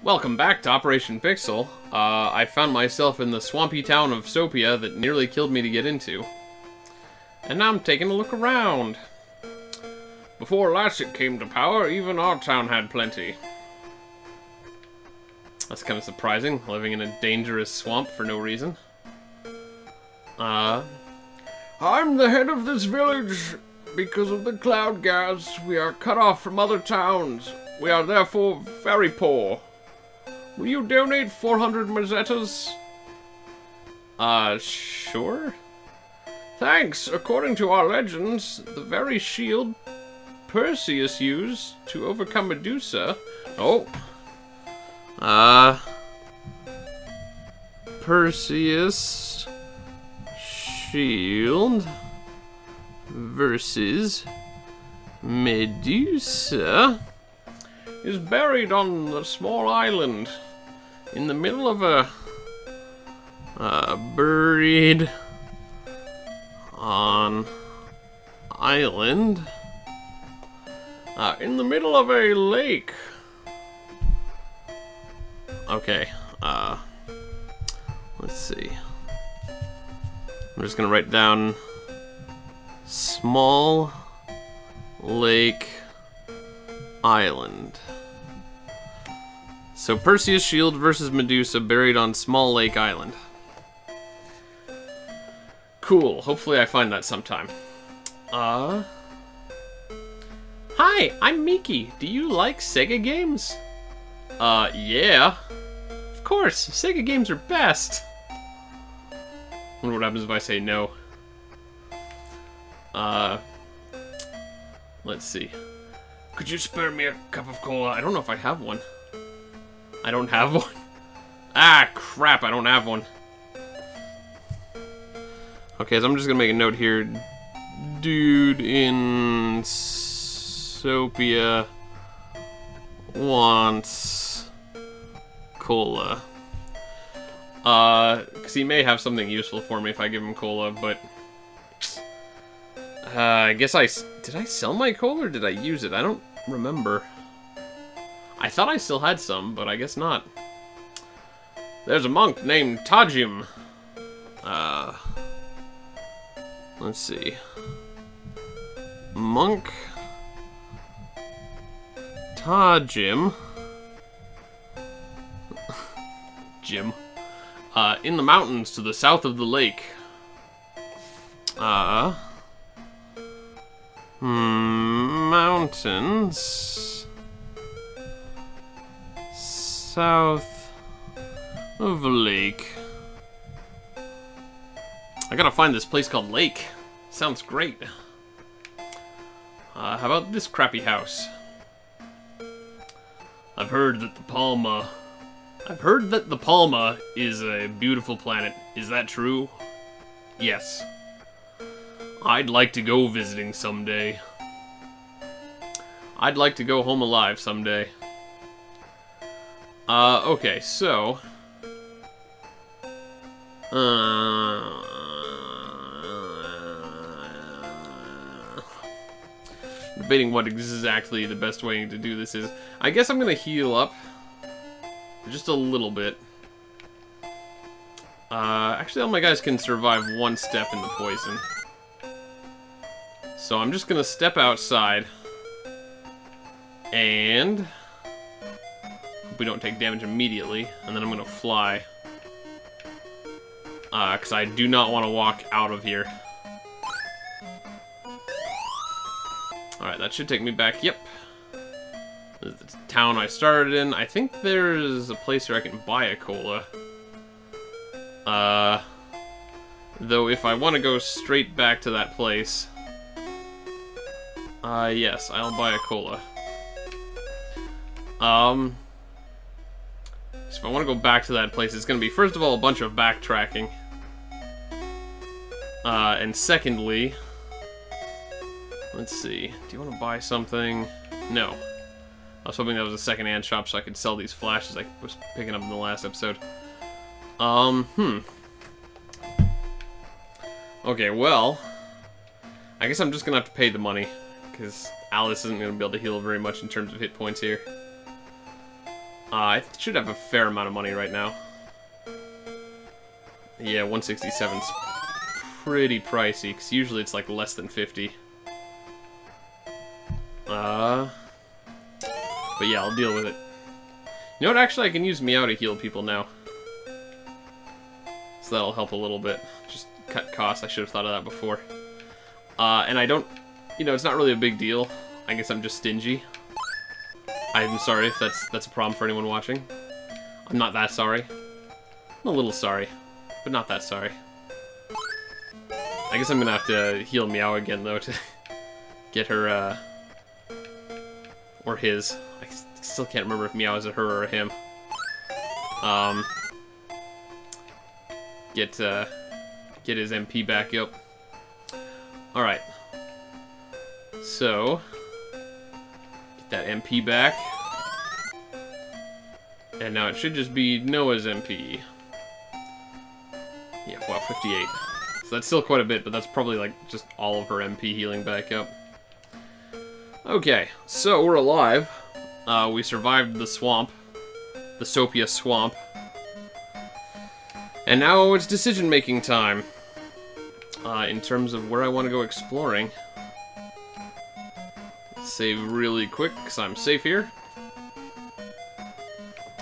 Welcome back to Operation Pixel. I found myself in the swampy town of Sopia that nearly killed me to get into. And now I'm taking a look around. Before Latchet came to power, even our town had plenty. That's kind of surprising, living in a dangerous swamp for no reason. I'm the head of this village. Because of the cloud gas, we are cut off from other towns. We are therefore very poor. Will you donate 400 mesetas? Sure. Thanks. According to our legends, the very shield Perseus used to overcome Medusa. Perseus shield versus Medusa is buried on the small island in the middle of a buried on island in the middle of a lake. Okay, let's see. I'm just gonna write down small lake island. So Perseus shield versus Medusa buried on small lake island. Cool. Hopefully I find that sometime. Hi, I'm Miki. Do you like Sega games? Yeah. Of course, Sega games are best. Wonder what happens if I say no. Let's see. Could you spare me a cup of cola? I don't know if I have one. I don't have one. Ah, crap, I don't have one. Okay, so I'm just gonna make a note here. Dude in Sopia wants cola. Because he may have something useful for me if I give him cola, but I guess did I sell my cola or did I use it? I don't remember. I thought I still had some, but I guess not. There's a monk named Tajim. Let's see. Monk Tajim. Jim. In the mountains to the south of the lake. Mountains south of lake. I gotta find this place called Lake. Sounds great. How about this crappy house? I've heard that the Palma is a beautiful planet. Is that true? Yes. I'd like to go visiting someday. I'd like to go home alive someday. Okay, so... debating what exactly the best way to do this is. I guess I'm gonna heal up. Just a little bit. Actually all my guys can survive one step in the poison. So I'm just gonna step outside. And hope we don't take damage immediately. And then I'm gonna fly. Because I do not want to walk out of here. Alright, that should take me back. Yep. The town I started in. I think there's a place where I can buy a cola. Though if I want to go straight back to that place... yes, I'll buy a cola. So if I want to go back to that place, it's going to be, first of all, a bunch of backtracking. And secondly... let's see. Do you want to buy something? No. I was hoping that was a second-hand shop so I could sell these flashes I was picking up in the last episode. Okay, well... I guess I'm just gonna have to pay the money. Because Alice isn't gonna be able to heal very much in terms of hit points here. I should have a fair amount of money right now. Yeah, 167's pretty pricey, because usually it's like less than 50. But yeah, I'll deal with it. You know what, actually I can use Meow to heal people now. So that'll help a little bit. Just cut costs, I should have thought of that before. And I don't, you know, it's not really a big deal. I guess I'm just stingy. I'm sorry if that's a problem for anyone watching. I'm not that sorry. I'm a little sorry, but not that sorry. I guess I'm gonna have to heal Meow again, though, to get her, or his. I still can't remember if Meow is a her or a him. Get his MP back up. Alright. So, get that MP back. And now it should just be Noah's MP. Yeah, wow, 58. So that's still quite a bit, but that's probably like just all of her MP healing back up. Okay, so we're alive. We survived the swamp. The Sopia swamp. And now it's decision-making time. In terms of where I want to go exploring. Save really quick, because I'm safe here.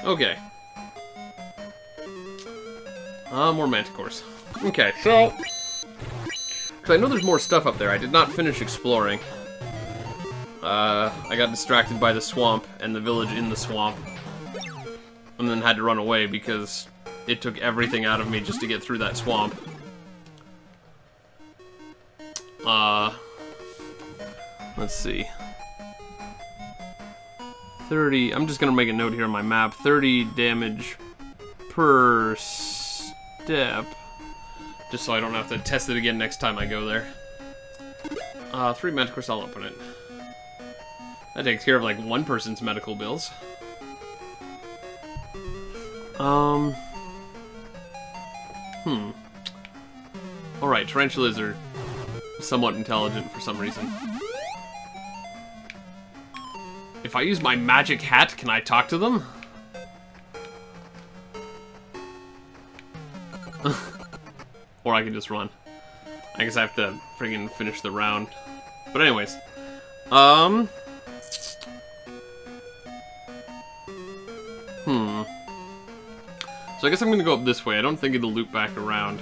Okay. More manticores. Okay, so... Because I know there's more stuff up there. I did not finish exploring. I got distracted by the swamp and the village in the swamp. And then had to run away because it took everything out of me just to get through that swamp. Let's see. 30, I'm just gonna make a note here on my map. 30 damage per step. Just so I don't have to test it again next time I go there. 3 manticores, I'll open it. That takes care of like one person's medical bills. Alright, tarantulas are somewhat intelligent for some reason. If I use my magic hat, can I talk to them? Or I can just run. I guess I have to friggin' finish the round. But anyways. So I guess I'm gonna go up this way. I don't think it'll loop back around.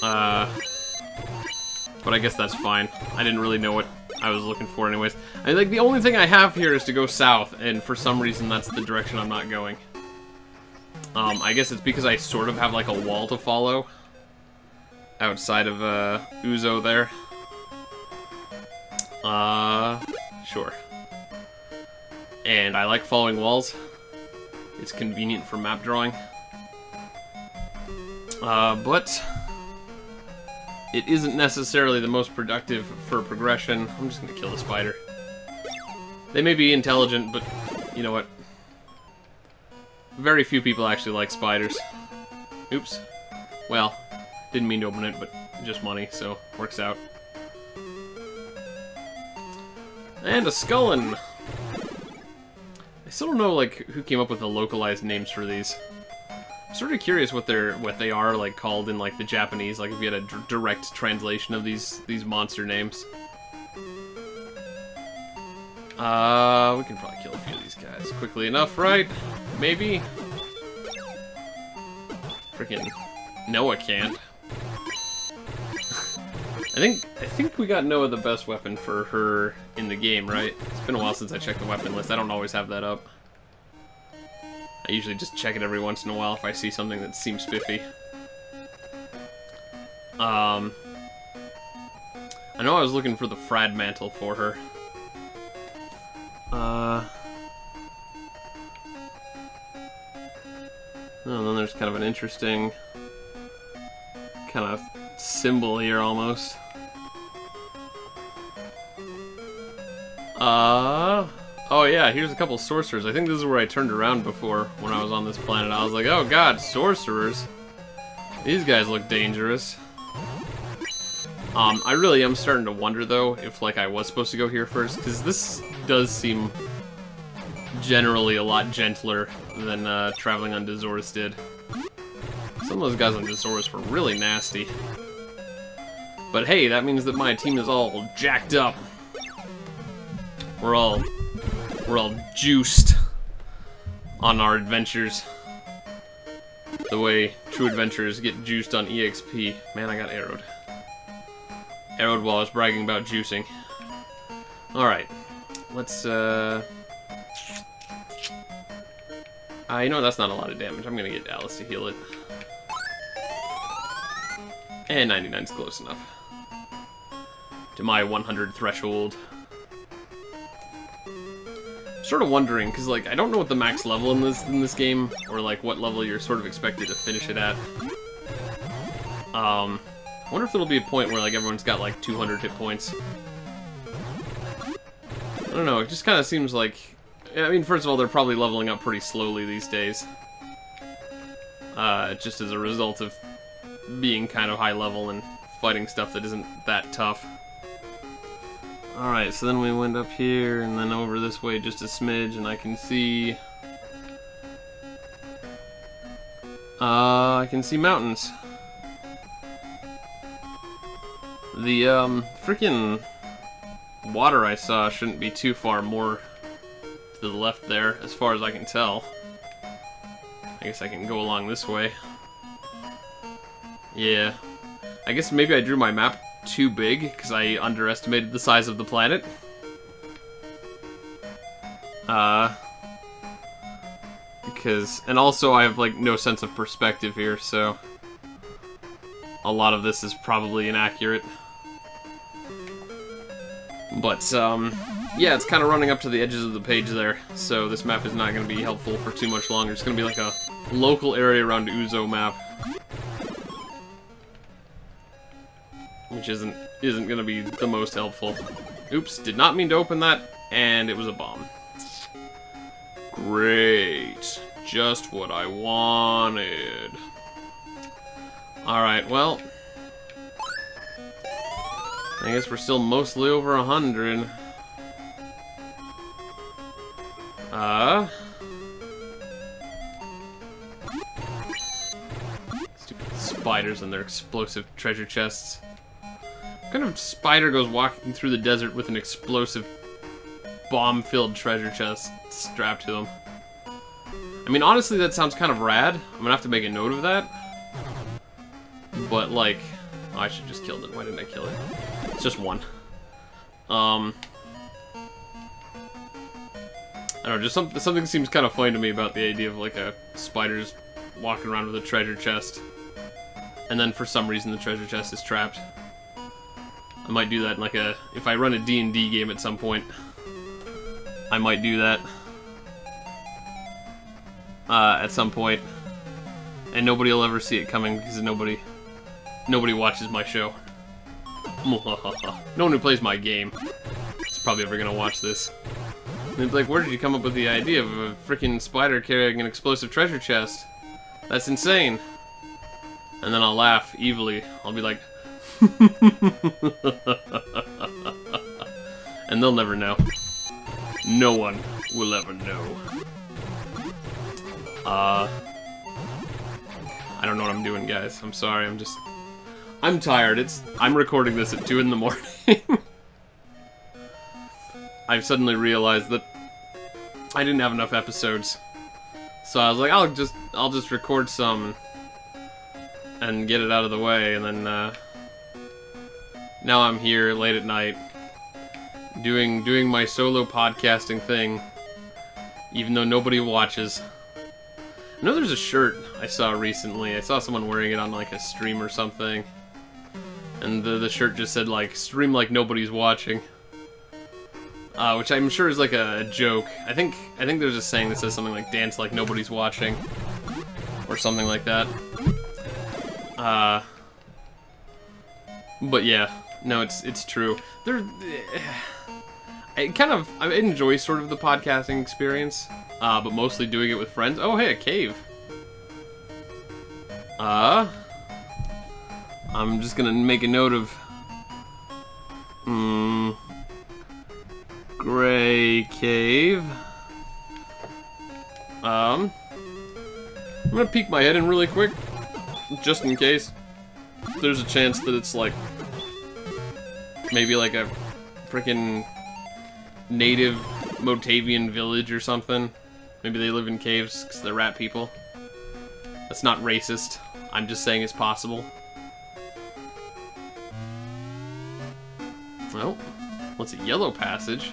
But I guess that's fine. I didn't really know what I was looking for anyways. I like the only thing I have here is to go south, and for some reason that's the direction I'm not going. I guess it's because I sort of have like a wall to follow outside of Uzo there. Sure. And I like following walls. It's convenient for map drawing. But it isn't necessarily the most productive for progression. I'm just gonna kill the spider. They may be intelligent, but you know what? Very few people actually like spiders. Oops. Well, didn't mean to open it, but just money, so works out. And a Scullin! I still don't know, like, who came up with the localized names for these. I'm sort of curious what they are, like, called in, like, the Japanese, like, if you had a direct translation of these monster names. We can probably kill a few of these guys quickly enough, right? Maybe? Freaking Noah can't. I think we got Noah the best weapon for her in the game, right? It's been a while since I checked the weapon list. I don't always have that up. I usually just check it every once in a while if I see something that seems spiffy. I know I was looking for the Frad Mantle for her. And then there's kind of an interesting kind of symbol here almost. Oh yeah, here's a couple sorcerers. I think this is where I turned around before when I was on this planet. I was like, oh god, sorcerers. These guys look dangerous. I really am starting to wonder though if like I was supposed to go here first, because this does seem generally a lot gentler than traveling on Dazorus did. Some of those guys on Dazorus were really nasty. But hey, that means that my team is all jacked up. We're all juiced on our adventures. The way true adventurers get juiced on EXP. Man, I got arrowed. Arrowed while I was bragging about juicing. Alright. Let's, you know, that's not a lot of damage. I'm gonna get Alice to heal it. And 99's close enough to my 100 threshold. I'm sort of wondering, because, like, I don't know what the max level in this game, or, like, what level you're sort of expected to finish it at. I wonder if there'll be a point where, like, everyone's got, like, 200 hit points. I don't know, it just kind of seems like... I mean, first of all, they're probably leveling up pretty slowly these days. Just as a result of being kind of high level and fighting stuff that isn't that tough. Alright, so then we went up here and then over this way just a smidge, and I can see... I can see mountains. The, freaking water I saw shouldn't be too far more to the left there, as far as I can tell. I guess I can go along this way. Yeah. I guess maybe I drew my map too big, because I underestimated the size of the planet. And also I have, like, no sense of perspective here, so... a lot of this is probably inaccurate. But, yeah, it's kind of running up to the edges of the page there, so this map is not going to be helpful for too much longer. It's going to be like a local area around Uzo map. Which isn't going to be the most helpful. Oops, did not mean to open that, and it was a bomb. Great. Just what I wanted. Alright, well... I guess we're still mostly over 100. Stupid spiders and their explosive treasure chests. What kind of spider goes walking through the desert with an explosive bomb-filled treasure chest strapped to them? I mean, honestly, that sounds kind of rad. I'm gonna have to make a note of that. But, like... oh, I should just kill it. Why didn't I kill it? It's just one. I don't know, just something seems kind of funny to me about the idea of, like, a spider's walking around with a treasure chest. And then, for some reason, the treasure chest is trapped. I might do that in, like, if I run a D&D game at some point. I might do that. At some point. And nobody will ever see it coming, because nobody watches my show. No one who plays my game is probably ever gonna watch this. And it's like, where did you come up with the idea of a freaking spider carrying an explosive treasure chest? That's insane. And then I'll laugh evilly. I'll be like... and they'll never know. No one will ever know. I don't know what I'm doing, guys. I'm sorry, I'm tired. I'm recording this at 2 in the morning. I've suddenly realized that I didn't have enough episodes. So I was like, I'll just record some and get it out of the way, and then now I'm here late at night doing my solo podcasting thing, even though nobody watches. I know there's a shirt I saw recently. I saw someone wearing it on, like, a stream or something. And the shirt just said, like, stream like nobody's watching. Which I'm sure is, like, a joke. I think there's a saying that says something like, dance like nobody's watching. Or something like that. But yeah. No, it's true. I enjoy sort of the podcasting experience. But mostly doing it with friends. Oh, hey, a cave. I'm just gonna make a note of... Gray cave. I'm gonna peek my head in really quick, just in case. There's a chance that it's like, maybe like a freaking native Motavian village or something. Maybe they live in caves because they're rat people. That's not racist. I'm just saying it's possible. Well, what's a yellow passage?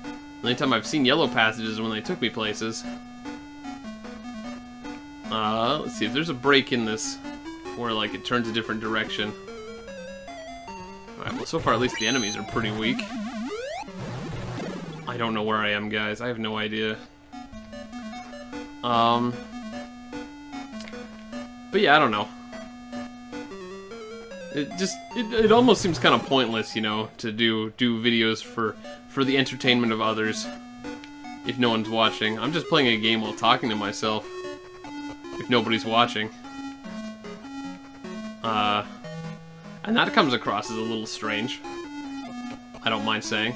The only time I've seen yellow passages is when they took me places. Let's see if there's a break in this where, like, it turns a different direction. Alright, well, so far at least the enemies are pretty weak. I don't know where I am, guys. I have no idea. But yeah, I don't know. It almost seems kind of pointless, you know, to do videos for the entertainment of others if no one's watching. I'm just playing a game while talking to myself if nobody's watching. And that comes across as a little strange. I don't mind saying.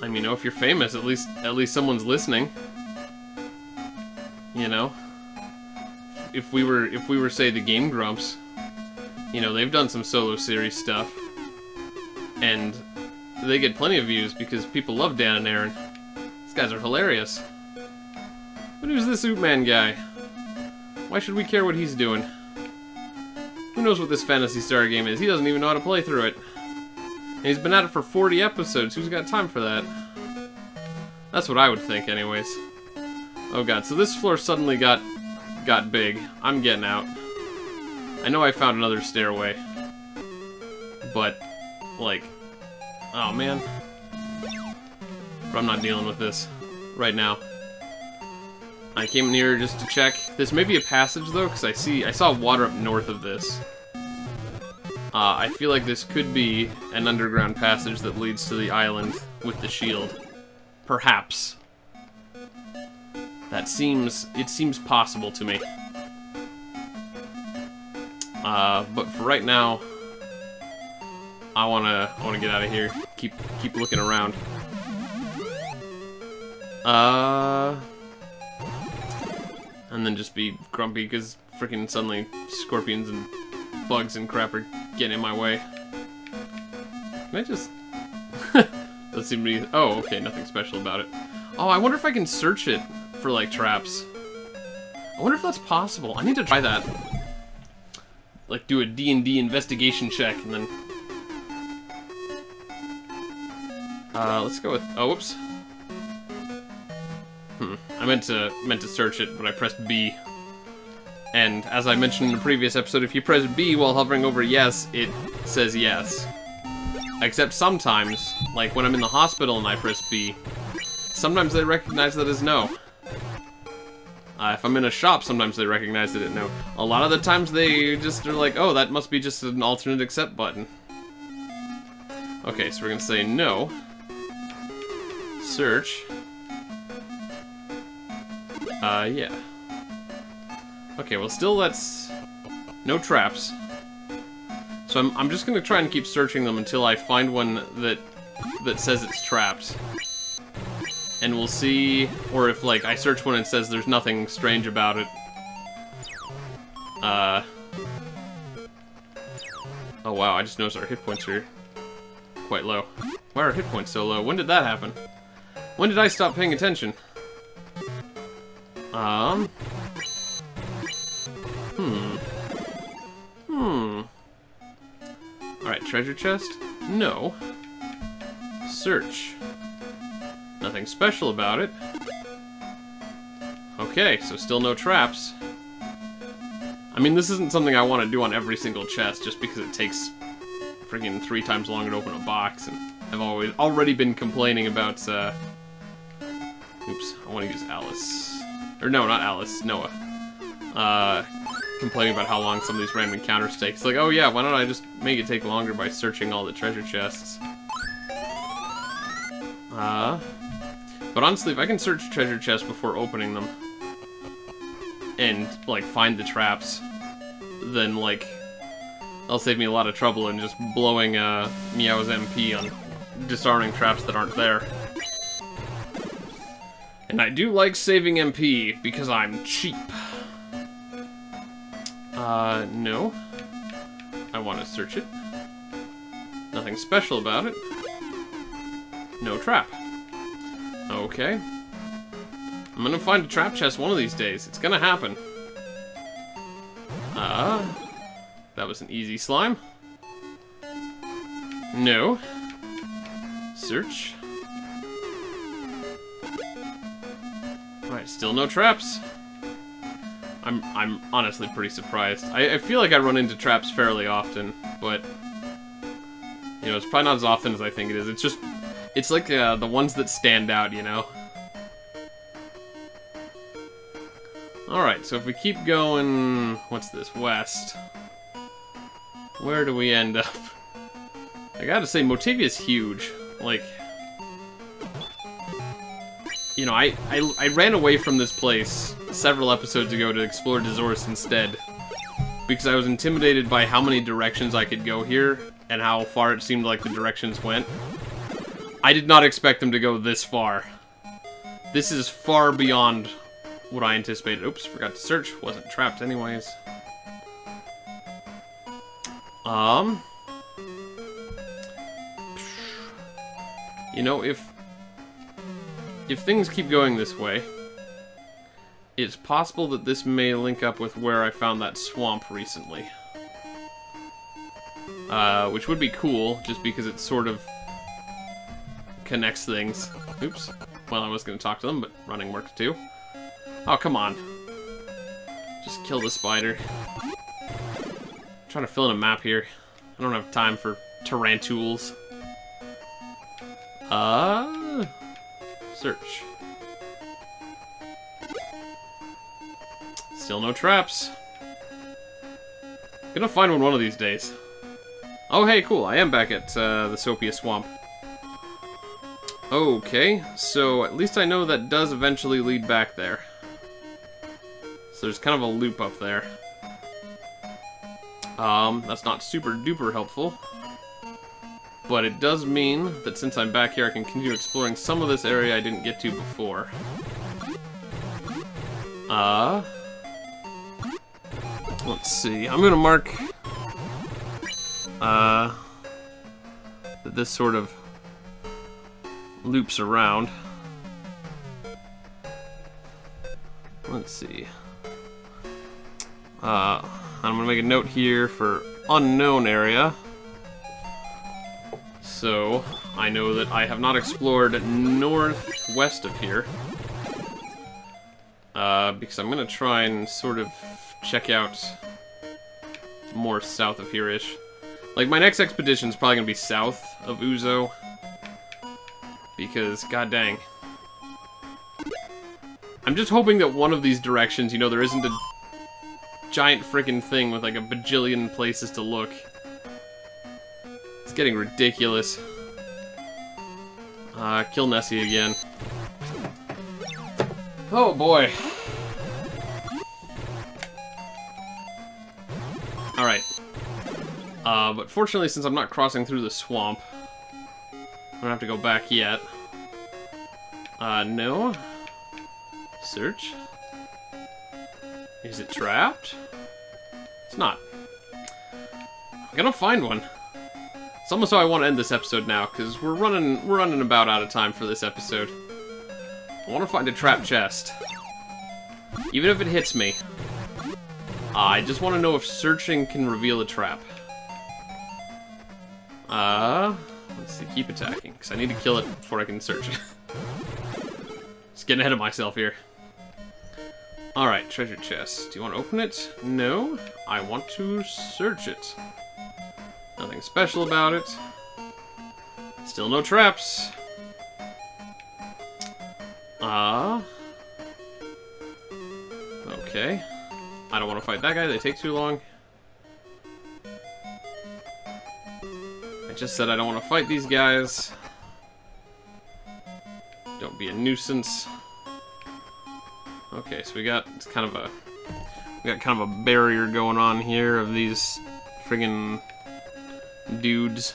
I mean, you know, if you're famous, at least someone's listening. You know? If we were, say, the Game Grumps, you know, they've done some solo series stuff, and they get plenty of views because people love Dan and Aaron. These guys are hilarious. But who's this Oopman guy? Why should we care what he's doing? Who knows what this Phantasy Star game is? He doesn't even know how to play through it. And he's been at it for 40 episodes. Who's got time for that? That's what I would think, anyways. Oh god, so this floor suddenly got big. I'm getting out. I know I found another stairway. But, like... oh, man. But I'm not dealing with this right now. I came in here just to check. This may be a passage, though, because I saw water up north of this. I feel like this could be an underground passage that leads to the island with the shield. Perhaps. It seems possible to me. But for right now, I wanna get out of here. Keep looking around. And then just be grumpy because freaking suddenly scorpions and bugs and crap are getting in my way. Can I just... doesn't seem to be... oh, okay, nothing special about it. Oh, I wonder if I can search it for, like, traps. I wonder if that's possible. I need to try that. Like, do a D&D investigation check, and then... let's go with... oh, whoops. I meant to search it, but I pressed B. And, as I mentioned in the previous episode, if you press B while hovering over yes, it says yes. Except sometimes, like when I'm in the hospital and I press B, sometimes they recognize that as no. If I'm in a shop, sometimes they recognize it as no. A lot of the times they just are like, oh, that must be just an alternate accept button. Okay, so we're gonna say no. Search. Yeah. Okay, well still that's... no traps. So I'm just gonna try and keep searching them until I find one that says it's trapped. And we'll see, or if, like, I search one and it says there's nothing strange about it. Oh wow, I just noticed our hit points are quite low. Why are our hit points so low? When did that happen? When did I stop paying attention? Alright, treasure chest? No. Search. Nothing special about it. Okay, so still no traps. I mean, this isn't something I want to do on every single chest, just because it takes freaking 3 times longer to open a box, and I've already been complaining about, oops, I want to use Alice. Or no, not Alice, Noah. Complaining about how long some of these random encounters take. It's like, oh yeah, why don't I just make it take longer by searching all the treasure chests? But honestly, if I can search treasure chests before opening them, and, like, find the traps, then, like, that'll save me a lot of trouble in just blowing, Meow's MP on disarming traps that aren't there. And I do like saving MP, because I'm cheap. No. I want to search it. Nothing special about it. No trap. Okay. I'm gonna find a trap chest one of these days. It's gonna happen. That was an easy slime. No. Search. Alright, still no traps. I'm honestly pretty surprised. I feel like I run into traps fairly often, but you know, it's probably not as often as I think it is. It's like the ones that stand out, you know? Alright, so if we keep going, what's this, west? Where do we end up? I gotta say, Motavia's huge. Like, you know, I ran away from this place several episodes ago to explore Dazorus instead, because I was intimidated by how many directions I could go here, and how far it seemed like the directions went. I did not expect them to go this far. This is far beyond what I anticipated. Oops, forgot to search. Wasn't trapped anyways. You know, if things keep going this way, it's possible that this may link up with where I found that swamp recently. Which would be cool, just because it sort of connects things. Oops. Well, I was going to talk to them, but running works too. Oh, come on. Just kill the spider. I'm trying to fill in a map here. I don't have time for tarantulas. Search. Still no traps. Gonna find one of these days. Oh, hey, cool. I am back at the Sopia Swamp. Okay, so at least I know that does eventually lead back there. So there's kind of a loop up there. That's not super duper helpful. But it does mean that since I'm back here, I can continue exploring some of this area I didn't get to before. Let's see. I'm gonna mark that this sort of loops around. Let's see. I'm gonna make a note here for unknown area. So, I know that I have not explored northwest of here. Because I'm gonna try and sort of check out more south of here-ish. Like, my next expedition is probably gonna be south of Uzo. Because, god dang. I'm just hoping that one of these directions, you know, there isn't a giant frickin' thing with like a bajillion places to look. It's getting ridiculous. Kill Nessie again. Oh boy. Alright. But fortunately, since I'm not crossing through the swamp, I don't have to go back yet. No. Search. Is it trapped? It's not. I'm gonna find one. It's almost how I want to end this episode now, because we're running about out of time for this episode. I want to find a trap chest. Even if it hits me. I just want to know if searching can reveal a trap. Let's see, keep attacking, because I need to kill it before I can search it. Just getting ahead of myself here. Alright, treasure chest. Do you want to open it? No. I want to search it. Nothing special about it. Still no traps. Okay. I don't want to fight that guy, they take too long. I just said I don't want to fight these guys. Don't be a nuisance. Okay, so we got kind of a barrier going on here of these friggin' dudes.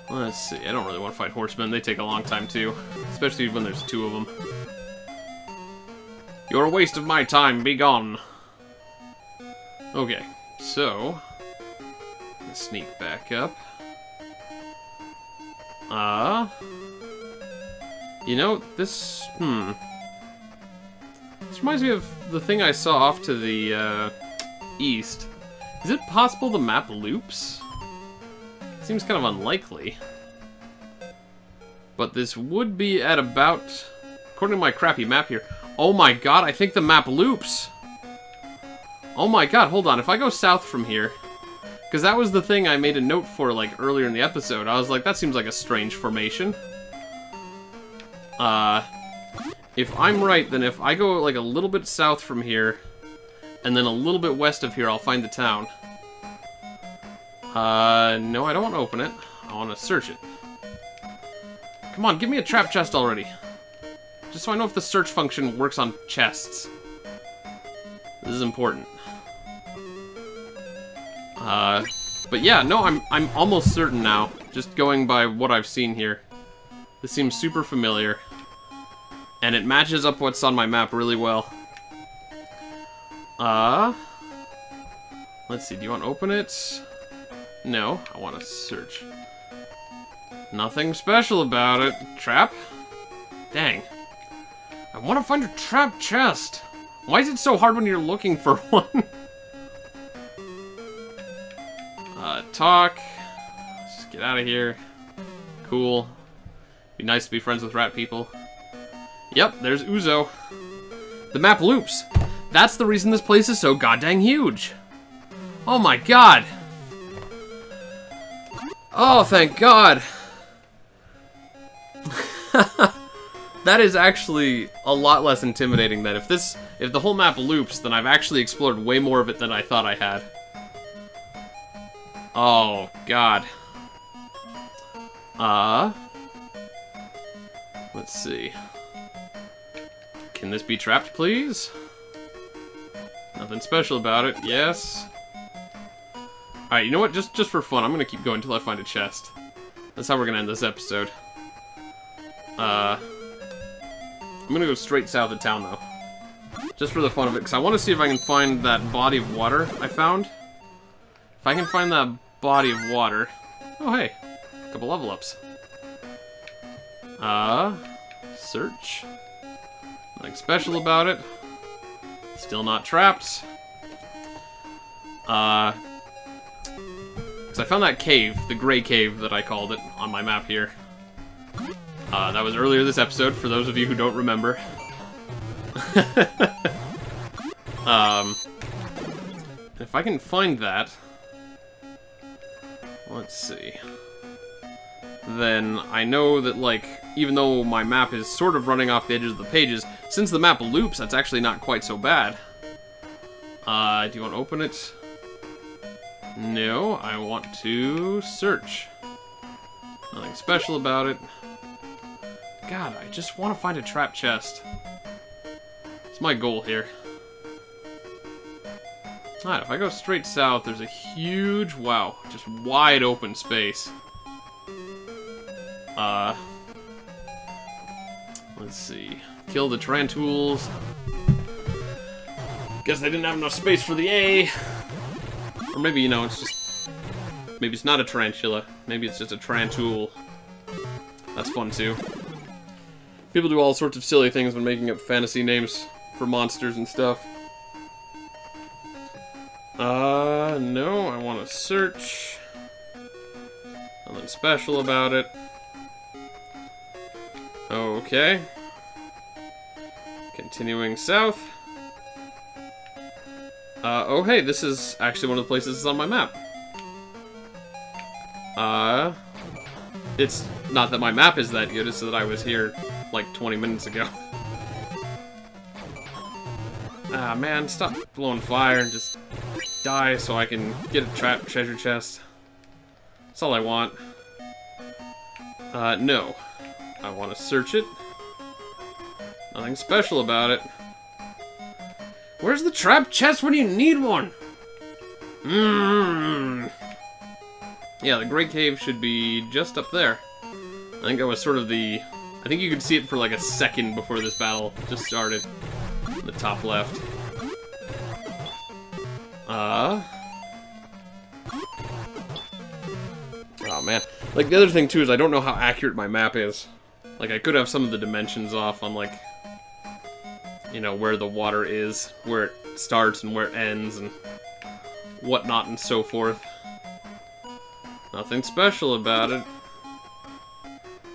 Let's see, I don't really want to fight horsemen. They take a long time, too. Especially when there's 2 of them. You're a waste of my time, be gone! Okay, so... let's sneak back up. You know, this... This reminds me of the thing I saw off to the, east. Is it possible the map loops? Seems kind of unlikely. But this would be at about... according to my crappy map here... oh my god, I think the map loops! Oh my god, hold on, if I go south from here... because that was the thing I made a note for, like, earlier in the episode. I was like, that seems like a strange formation. If I'm right, then if I go, like, a little bit south from here, and then a little bit west of here, I'll find the town. No, I don't want to open it. I want to search it. Come on, give me a trap chest already. Just so I know if the search function works on chests. This is important. But yeah, no, I'm almost certain now, just going by what I've seen here. This seems super familiar. And it matches up what's on my map really well. Let's see, do you want to open it? No, I want to search. Nothing special about it. Trap? Dang. I want to find a trap chest. Why is it so hard when you're looking for one? Talk. Let's just get out of here. Cool. Be nice to be friends with rat people. Yep, there's Uzo. The map loops. That's the reason this place is so goddamn huge. Oh my god. Oh, thank god. That is actually a lot less intimidating then. If the whole map loops, then I've actually explored way more of it than I thought I had. Oh, god. Let's see. Can this be trapped, please? Nothing special about it. Yes. Alright, you know what? Just for fun, I'm gonna keep going until I find a chest. That's how we're gonna end this episode. I'm gonna go straight south of town, though. Just for the fun of it, because I want to see if I can find that body of water I found. If I can find that body of water... oh, hey. A couple level ups. Search. Nothing special about it. Still not trapped. Because I found that cave, the gray cave that I called it, on my map here. That was earlier this episode, for those of you who don't remember. If I can find that... let's see. Then I know that, like, even though my map is sort of running off the edges of the pages, since the map loops, that's actually not quite so bad. Do you want to open it? No, I want to search. Nothing special about it. God, I just want to find a trap chest. It's my goal here. Alright, if I go straight south, there's a huge, wow, just wide open space. Let's see. Kill the tarantulas. Guess they didn't have enough space for the A. Or maybe, you know, it's just... maybe it's not a tarantula. Maybe it's just a tarantul. That's fun, too. People do all sorts of silly things when making up fantasy names for monsters and stuff. No, I want to search. Nothing special about it. Okay. Continuing south. Oh hey, this is actually one of the places that's on my map. It's not that my map is that good, it's that I was here like 20 minutes ago. Ah, man, stop blowing fire and just die so I can get a trap treasure chest. That's all I want. No. I want to search it. Nothing special about it. Where's the trap chest when you need one? Yeah, the Great Cave should be just up there. I think that was sort of the... I think you could see it for like a second before this battle just started. In the top left. Oh man. Like, the other thing too is I don't know how accurate my map is. Like, I could have some of the dimensions off on, like, you know, where the water is, where it starts and where it ends, and whatnot and so forth. Nothing special about it.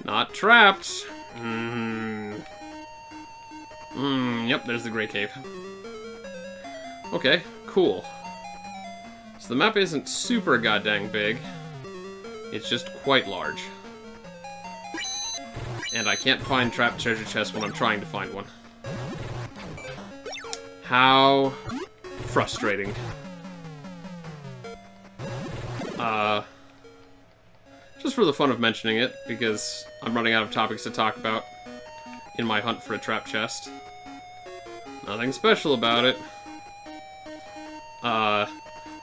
Not trapped. Yep, there's the Great Cave. Okay, cool. So the map isn't super goddamn big. It's just quite large. And I can't find trapped treasure chests when I'm trying to find one. How frustrating. Just for the fun of mentioning it, because I'm running out of topics to talk about in my hunt for a trap chest. Nothing special about it.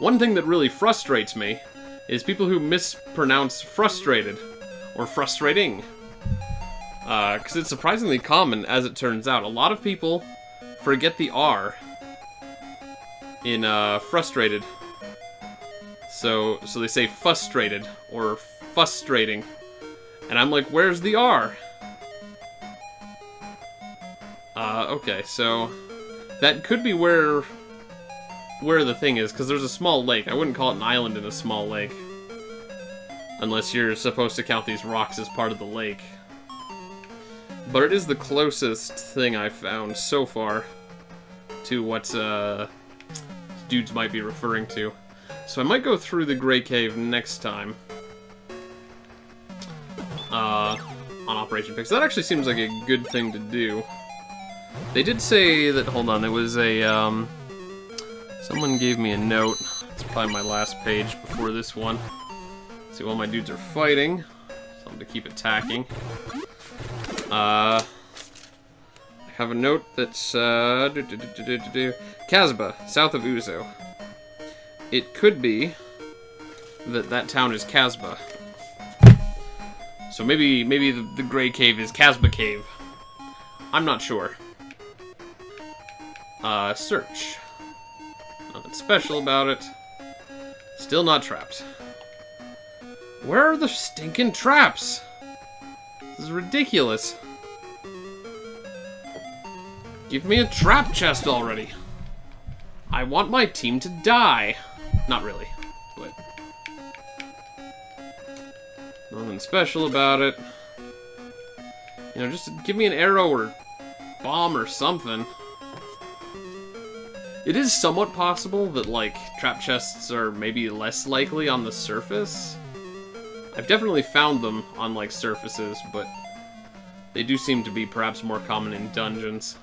One thing that really frustrates me is people who mispronounce frustrated, or frustrating. Because it's surprisingly common, as it turns out. A lot of people forget the R in frustrated. So they say frustrated, or frustrating. And I'm like, where's the R? Okay, so that could be where the thing is, because there's a small lake. I wouldn't call it an island in a small lake. Unless you're supposed to count these rocks as part of the lake. But it is the closest thing I've found so far to what dudes might be referring to. So I might go through the Great Cave next time. On Operation Pix. That actually seems like a good thing to do. They did say that, hold on, there was a, someone gave me a note. It's probably my last page before this one. See, while my dudes are fighting, tell them to keep attacking. I have a note that's, Casbah, south of Uzo. It could be that town is Casbah. So maybe the Grey Cave is Casbah Cave. I'm not sure. Search. Nothing special about it. Still not trapped. Where are the stinking traps? This is ridiculous. Give me a trap chest already. I want my team to die. Not really, but nothing special about it. You know, just give me an arrow or bomb or something. It is somewhat possible that, like, trap chests are maybe less likely on the surface. I've definitely found them on, like, surfaces, but they do seem to be perhaps more common in dungeons.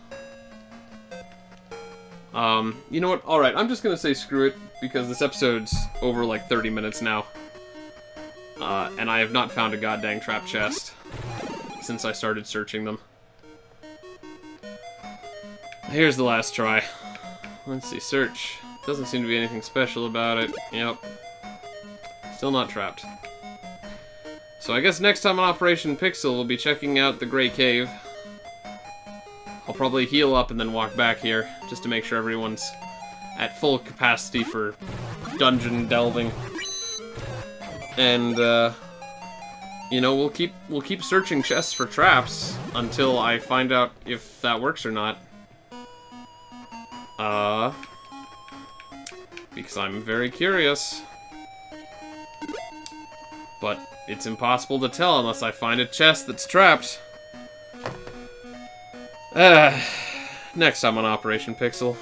You know what? Alright, I'm just gonna say screw it, because this episode's over, like, 30 minutes now. And I have not found a goddamn trap chest since I started searching them. Here's the last try. Let's see, search. Doesn't seem to be anything special about it. Yep. Still not trapped. So I guess next time on Operation Pixel, we'll be checking out the Great Cave. I'll probably heal up and then walk back here, just to make sure everyone's at full capacity for dungeon delving. And, you know, we'll keep searching chests for traps until I find out if that works or not. Because I'm very curious. But it's impossible to tell unless I find a chest that's trapped. Next time on Operation Pixel.